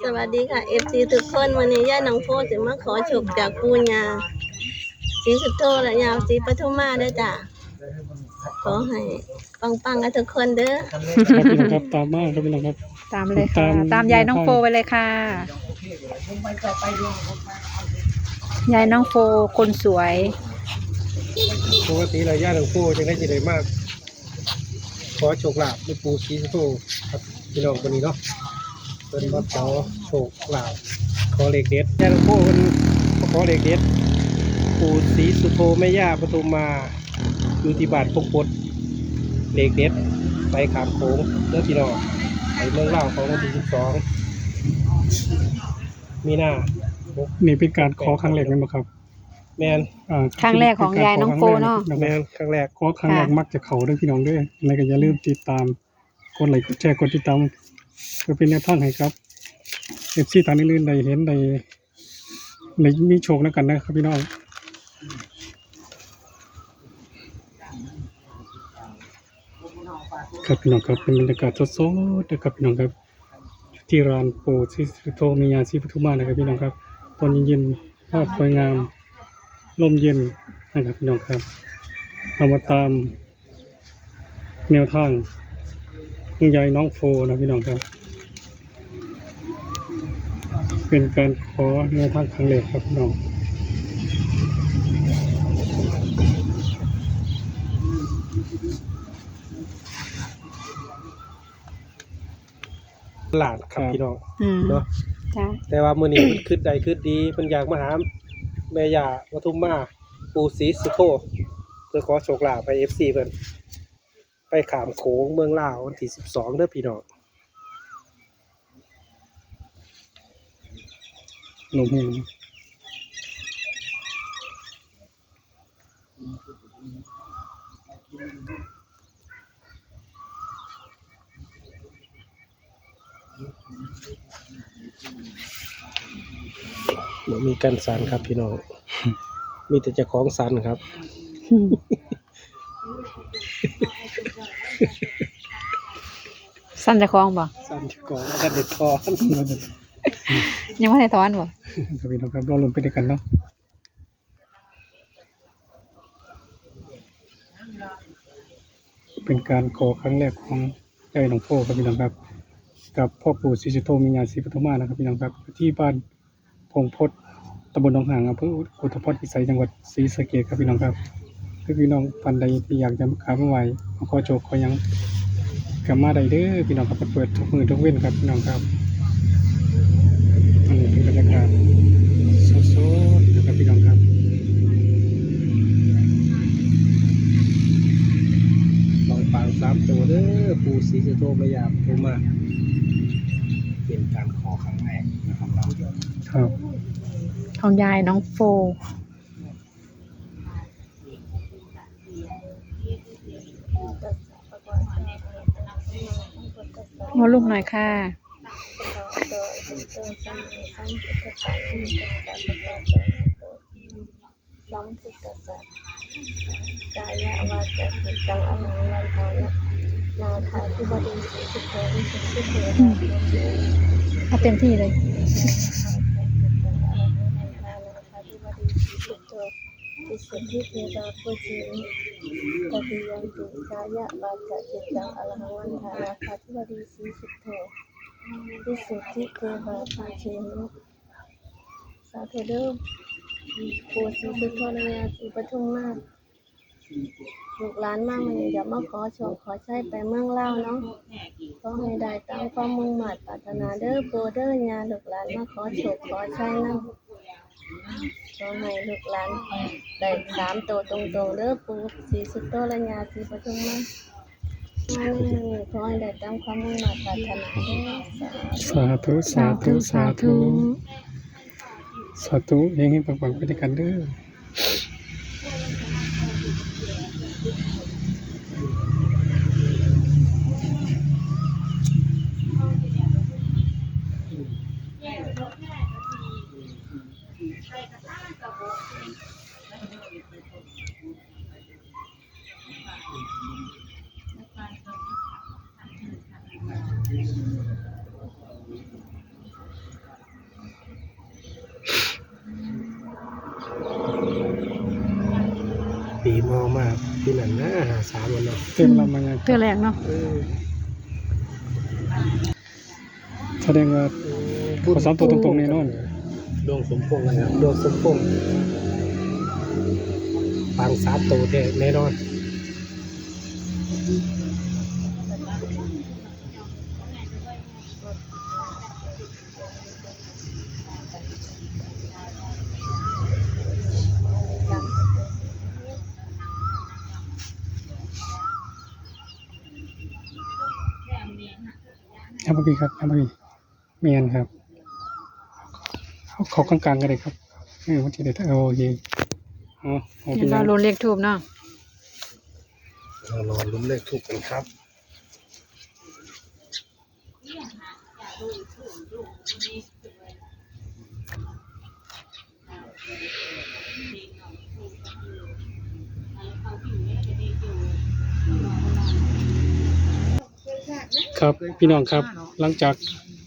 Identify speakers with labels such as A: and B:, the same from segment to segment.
A: สวัสดีค่ะเอฟซีทุกคนวันนี้ย่าหนองโพจะมาขอโชคจากปูญาศรีสุโธและยาวศรีปทุมมาเด้อจ้ะขอให้ปังๆกันทุกคนเด้อ
B: ครับพี่น้องครับตามมาครับพี่น้องครับ
C: ตามเลยค่ะตามยายน้องโฟไปเลยค่ะยายน้องโฟคนสวย
B: ปกติเราญาติหลวงปู่จะได้ยินได้มากขอโชคลาภในปู่ศรีสุโธครับพี่น้องคนนี้เนาะเป็นมาขอโชคลาภขอเลขเด็ดญาติหลวงปู่เป็นขอเลขเด็ดปู่ศรีสุโธแม่ย่าปทุมมาอยู่ที่บ้านพกพดเลขเด็ดไปขามโขงเด้อพี่น้องไปเมืองเล่าวของวันที่12มีนานี่เป็นการขอครั้งแรกไหมครับแมน
C: ครั้งแรกของยายน้องโฟเนาะ
B: แมนครั้งแรกขอครั้งแรกมักจะเขาด้วยพี่น้องด้วยอะไรก็อย่าลืมติดตามกดไลค์กดแชร์กดติดตามเพื่อเป็นแนวทางให้ครับFCทางอื่นๆได้เห็นได้มีโชคแล้วกันนะครับพี่น้องครับพี่น้องครับเป็นบรรยากาศสดๆนะครับพี่น้องครับที่ร้านปู่ศรีสุโธมียาศรีปทุมมานะครับพี่น้องครับตอนเย็นภาพสวยงามลมเย็นนะครับพี่น้องครับเรามาตามแนวทางคุณยายน้องโฟนะพี่น้องครับเป็นการขอแนวทางครั้งแรกครับพี่น้องหลานครับพี่น้องเนาะแต่ว่ามื้อนี้มันคืดใดคืดดีเพิ่นอยากมาหาแม่ย่าปทุมมาปู่ศรีสุโธเพื่อขอโชคลาภไป FC เพิ่นไปขามโขงเมืองลาววันที่12เด้อพี่น้องลมแห้งมีกันสันครับพี่น้องมีแต่เจ้าของสันครับ
C: สั้นจะคล้องบ่
B: สันเจ้าของสันเด็ดทอน
C: ยังไม่ได้ถอนบ่
B: ครับพี่น้องครับเราลงไปด้วยกันเนาะเป็นการขอครั้งแรกของยายหลวงพ่อครับพี่น้องครับกับพ่อปู่ศรีสุโธมียาศรีปทุมมานะครับพี่น้องครับที่บ้านพงพดตำบลหนองหางอำเภออุทุมพรพิสัยจังหวัดศรีสะเกษครับพี่น้องครับพี่น้องท่านใดที่อยากจะมากราบไหว้มาขอโชคขอยังกลับมาได้เด้อพี่น้องครับเปิดทุกมือทุกเว้นครับพี่น้องครับอันนี้เป็นบรรยากาศสดๆนะครับพี่น้องครับลองฟัง3ตัวเด้อปู่ศรีสุโธแม่ย่าปทุมมาเป็นการขอครั้งแรกนะครับเราครับ
C: ของยายน้องโฟมาลูกหน่อยค่ะ
A: สัมพุทธัสสะกายวาจาจิตตังอหังวันทานะนาคาธิบดีศรีสุโธวิสุทธิเทวา
C: เอาเต็มที่เลย
A: วิสุทธิเทวาผู้จีนตติยันติกายวาจาจิตตังอหังวันทานาคาธิบดีศรีสุโธวิสุทธิเทวาผู้จีนสาธุเด้อปู่ศรีสุโธและยาศรีปทุมมาลูกหลานมากมันอย่ามาขอโชคขอใช้ไปเมืองลาวเนาะขอให้ได้ตามความมุ่งมั่นปรารถนาเด้อปู่เด้อยาลูกหลานมาขอโชคขอใช้นำขอให้ลูกหลานได้3ตัวตรงๆเด้อปู่ศรีสุโธและยาศรีปทุมมาขอให้ได้ตามความมุ่งมั่นปรารถนาเด้อ
B: สาธุสาธุสาธุสาธุเฮงๆปังๆไปด้วยกันเด้อ
D: ปีมอมากที่นั่นนะ53วันเนาะ
B: เต็มลำมาไง
C: เทื่อแรกเนาะ
B: แสดงว่าขอ3ตัวตรงๆแน่นอน
D: ดวงสมพงษ์นะครับดวงสมพงษ์บาง3ตัวแน่นอน
B: ครับพี่ครับครับพี่เมียนครับเขากลางๆกันเลยครับวันที่เด็ดโอเคอ๋อโอเค
C: เห็นเราลุ้นเลขทูบเนาะ
D: เรารอลุ้นเลขถูกกันครับ
B: ครับพี่น้องครับหลังจาก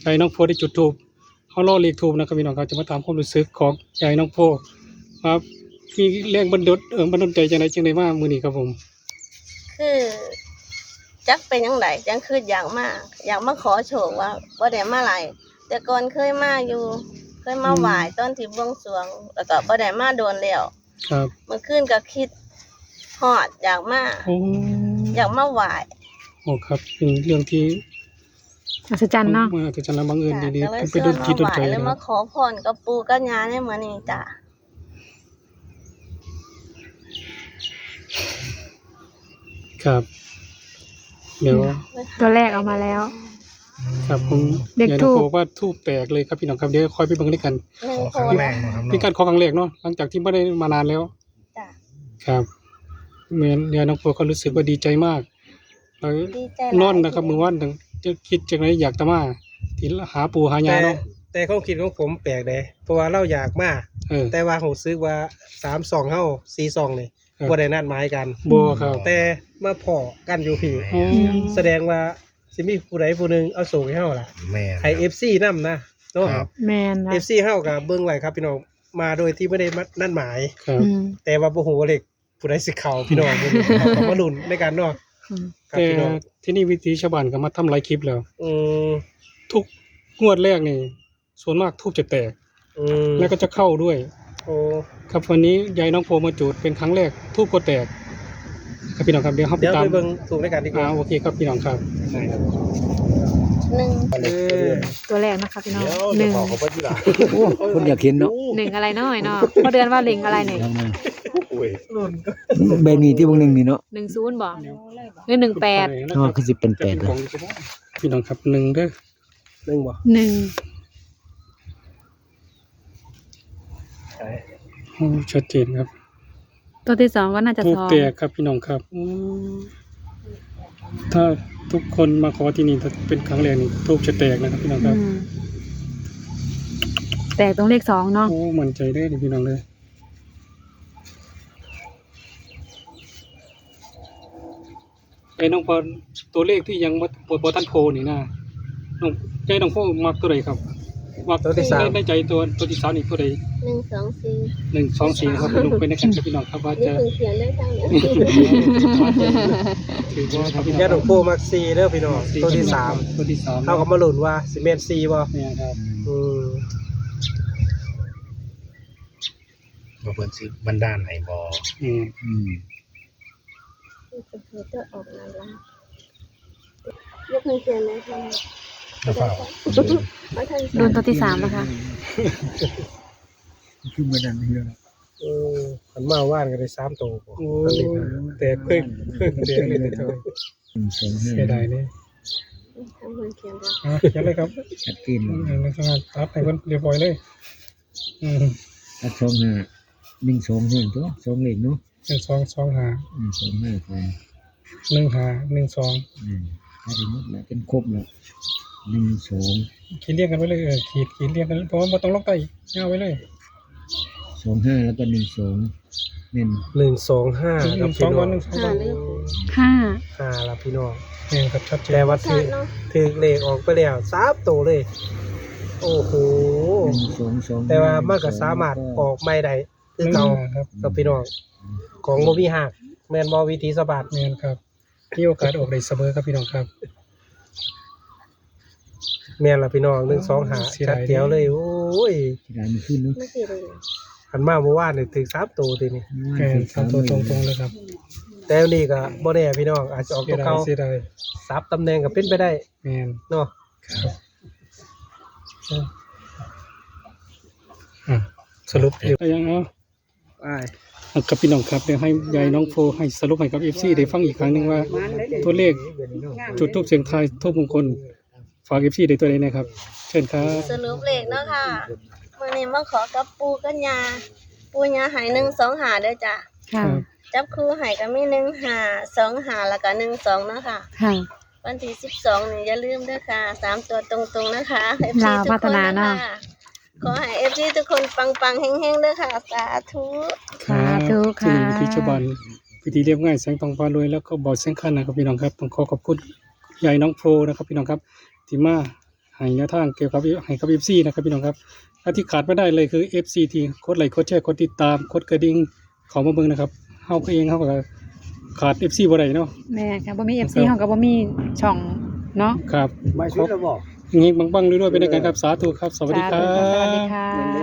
B: ยายน้องโพได้จุดธูปเขาล่อเลขธูปนะครับพี่น้องครับจะมาถามความรู้สึกของยายน้องโพครับมีแรงบันดาลบันดาลใจจังไดจังไดมามื้อนี้ครับผม
A: คือจักเป็นจังไดจังคืออยากมาขอโชคว่าบ่ได้มาหลายแต่ก่อนเคยมาอยู่ เคยมาไหว้ตอนที่บวงสรวง แล้วก็บ่ได้มาโดนแล้ว
B: ครับ
A: เมื่อคืนก็คิดฮอดอยากมา
B: โอ้
A: อยากมาไหว้
B: โอ้ครับเป็นเรื่องที่
C: อัศจรรย์เนาะ
B: อาจจะบังเอิญดี
A: ก็เลย
B: ๆเป็น
A: เชิ
B: ดุ
A: ญ
B: ล
A: มา
B: จิต
A: ไห
B: ดุลใจ
A: ว้แล้ว
B: นะค
A: มา
B: รับ
A: ขอพรกับปู่กับย่าในมื้อนี้จ้ะ
B: ครับเดี๋ยว
C: ตัวแรกเอามาแล้ว
B: ครับผม
C: เลข
B: ยาย
C: ธู
B: น้อง
C: ป
B: โพว่าทูบแตกเลยครับพี่น้องครับเดี๋ยวค่อยไปเบิ่งด้วยกัน
A: 1
D: ขอ
A: ค
D: ครั้ง
A: น
D: แรกนะครับ
B: เป็นการขอครั้งแรกเนาะหลังจากที่ไม่ได้มานานแล้ว
A: จ้ะ
B: ครับเหมือนยายน้องโพก็รู้สึกว่าดีใจมากแล้ว
A: ดีใจ
B: นอนนะครับมื้อวันจะคิดจังไดอยากจะมาที่หาปู่หายาเนาะ
D: แต่ความคิดของผมแปลกเด้เพราะว่าเราอยากมา แต่ว่าผมซื้อว่า32เฮา42นี่บ่ได้นัดหมายกัน
B: บ่ครับ
D: แต่มาพอกันอยู่พี่
B: อ๋อ
D: แสดงว่าสิมีผู้ใดผู้หนึงเอาส่งให้เฮาล่ะ
E: แม่
D: ให้ FC นำนะเนาะ
E: ครับ
C: แมนนะ
D: FC เฮาก็เบิ่งไว้ครับพี่น้องมาโดยที่ไม่ได้นัดหมาย
B: ครับ
C: อืม
D: แต่ว่าบ่ฮู้ว่าเลขผู้ใดสิเข้าพี่น้องมื้อนี้เขามาลุ้นในการเนาะ
C: อืม
D: ครับ
B: แต่
D: พี่น้อง
B: ที่นี่วิธีชาวบ้านก็มาทำหลายคลิปแล้ว
D: อืม
B: ทุกงวดแรกนี่ส่วนมากทูบจะแตก
D: อืม
B: แล้วก็จะเข้าด้วย
D: โอ้
B: ครับวันนี้ยายน้องโพมาจุดเป็นครั้งแรกทูบก็แตกครับพี่น้องครับเดี๋ยวเราไป
D: เดี๋ยว
B: ตาม
D: ไปเบิ่งถูกในการดีกว่า
B: โอเคครับพี่น้องครับ
A: 1
D: เออ
C: ตัวแรกนะคะพี่น้อง
E: เดี๋ยว
C: หนึ่ง
E: ขอเขาไปที่หลัง
F: โอ้คนอยากเห็นเนาะ
C: หนึ่งอะไรน้อยเนาะพอเดือนว่าเล็งอะไรหนึ่ง
F: เอามา
E: อุ้ย
D: ลุ้นก็
F: ใบนี้ที่วงหนึ่งนี่เนาะ
C: 10บอกหรือ18
F: อ๋อคือสิเป็นแปดเลย
B: พี่น้องครับหนึ่งเด้อ
D: นึงบ่ ใช่
B: โอ้ชัดเจนครับ
C: ตัวที่2ก็น่าจะ
B: ทูบ
C: 2
B: แตกครับพี่น้องครับถ้าทุกคนมาขอที่นี่ถ้าเป็นครั้งแรกนี่ทูบจะแตกนะครับพี่น้องครับ
C: อืมแตกตรงเลข2เนาะ
B: โอ้มั่นใจได้เลยพี่น้องเลยไอ้น้องพอตัวเลขที่ยังบ่ทันโพนี่นะน้องใจน้องโพมักตัวใดครับมัก
D: ตัวที่สาม
B: ในใจตัวที่สามนี่ตัวใด
A: 1 2 4
B: 1 2 4นะครับลงไปในกันครับพี่น้องครับว่า
A: นี่
B: จะ
A: คือเขียนได้ทางนี้
B: ถือว่าครับพี่น้อง
D: ยาดอกโพมักซีเด้อพี่น้องตัวที่
B: ตัวที่3
D: 3เฮาก็มาลุ้นว่าสิแม่นซีบ่
B: เนี่ยครับ
D: อืม
E: มาเพิ่นสิบันดาลให้บ่
B: อืม
F: อืม
A: คือตัวออกนั่นล่ะยกมือเขียนได้ทางนี้
E: แล้วเฝ้า
A: มาทาง
C: โดนตัวที่3แล้วค่ะ
F: คือมันนั่นเยอะ
D: เออขันมาว่านก็ได้3ตัวบ่
B: โอ้
D: อันนี้นะแต่เพิ่งเสียงเลยเท่า
F: สองห้า
B: เสียดายเลย
A: ทางคนเขียนว่า
B: เขียนเลยครับ
F: ชัดเจนเลย
B: ลักษณะตัดให้เพิ่นเรียบร้อยเลย
F: ถ้าสองห้า1 2 5ตัวสองเลขเนาะ
B: 1 2 2 5
F: 2 5คน
B: 1 5 1 2
F: ถ้าได้หมดแล้วเป็นครบแล้ว1 2
B: ขีดเรียงกันไว้เลยขีดเรียงกันเพราะว่าบ่ต้องลอกไตยาวไว้เลย
F: 2 5แล้วก็1 2เน้น
D: 125ครับพี่น้อง
B: 1 2
A: 5หรือ
D: 5ละพี่น้อง
B: นี่ครับชัดเจน
D: แต่ว่า
A: ชัดเนาะ
D: ถือเลขออกไปแล้ว3ตัวเลย โอ้โห
F: 1 2 2
D: แต่ว่ามันก็สามารถออกไม่ได้คือเก่า
B: ครับ
D: กับพี่น้อง ของบ่มีหักแม่นบ่วิธีสะบัด
B: แม่นครับมีโอกาสออกได้เสมอครับพี่น้องครับ
D: แม่นล่ะพี่น้อง1 2 5
B: เสีย
D: ชั
B: ดา
D: ด
B: ย
D: แจ๋วเลยโอ้ย
F: ที่ร้านมันขึ้นเนาะ
A: ไม่กี่เลย
D: หันมาเมื่อวานนี่ถึง3ตัวทีนี่
B: แม่นครับตัวตรงๆเลยครับ
D: แต่วันนี้ก็บ่แน่พี่น้องอาจจะออก
B: เสี
D: ตั
B: ยว ดา
D: เก่าย
B: เสียดาย
D: ซับตำแหน่งก็เป็นไปได้
B: แม่น
D: เนาะ
B: อ่ะสรุปเดี๋ยวยังเอา
D: ไป
B: กับพี่น้องครับเดี๋ยวให้ยายน้องโฟให้สรุปให้กับ FC ได้ฟังอีกครั้งหนึงว่า ตัวเลขจุดทูปเสียงทายทูปมงคลฝาก FC ได้ตัวใดนะครับ เชิญครับ
A: สรุปเลขเนาะค่ะมื้อนี้มาขอกับปู่กับย่าปู่ย่าให้1 2 5เด้อจ้ะ
C: ค่ะ
A: จับคู่ให้ก็มี1 5 2 5แล้วก็1 2เนาะค่ะ
C: ค่ะ
A: วันที่12นี่อย่าลืมเด้อค่ะ3ตัวตรงๆนะคะ FC
C: ลาว
A: ทุก
C: พั
A: ค
C: ฒ
A: น
C: นา
A: นะ
C: เนาะ
A: คะขอให้ FC ทุกคนปังๆแฮงๆเด้อค่ะสาธุ
C: สาธุค่ะ
B: ที่วิธีชาวบ้านวิธีเรียบง่ายแสงทองฟ้ารวยแล้วก็บ่อแสงขันนะครับพี่น้องครับต้องขอบคุณยายน้องโฟนะครับพี่น้องครับที่มาให้แนวทางเกี่ยวกับให้กับ FC นะครับพี่น้องครับและที่ขาดไม่ได้เลยคือ FC ที่กดไลค์กดแชร์กดติดตามกดกระดิ่งเขอมาเบิ่งนะครับเฮาก็เองเฮาก็ขาด FC บ่ได้เนาะ
C: แม่ค่ะบ่มี FC เฮาก็บ่มีช่องเนาะ
B: ครับ
F: ไม่ชุดแล้วบอก
B: งี้บังๆรวยๆไปด้วยกันครับสาธุครับสวัสดีครั
C: สาธุค่ะสวัสดี
B: บ
C: ค่ะ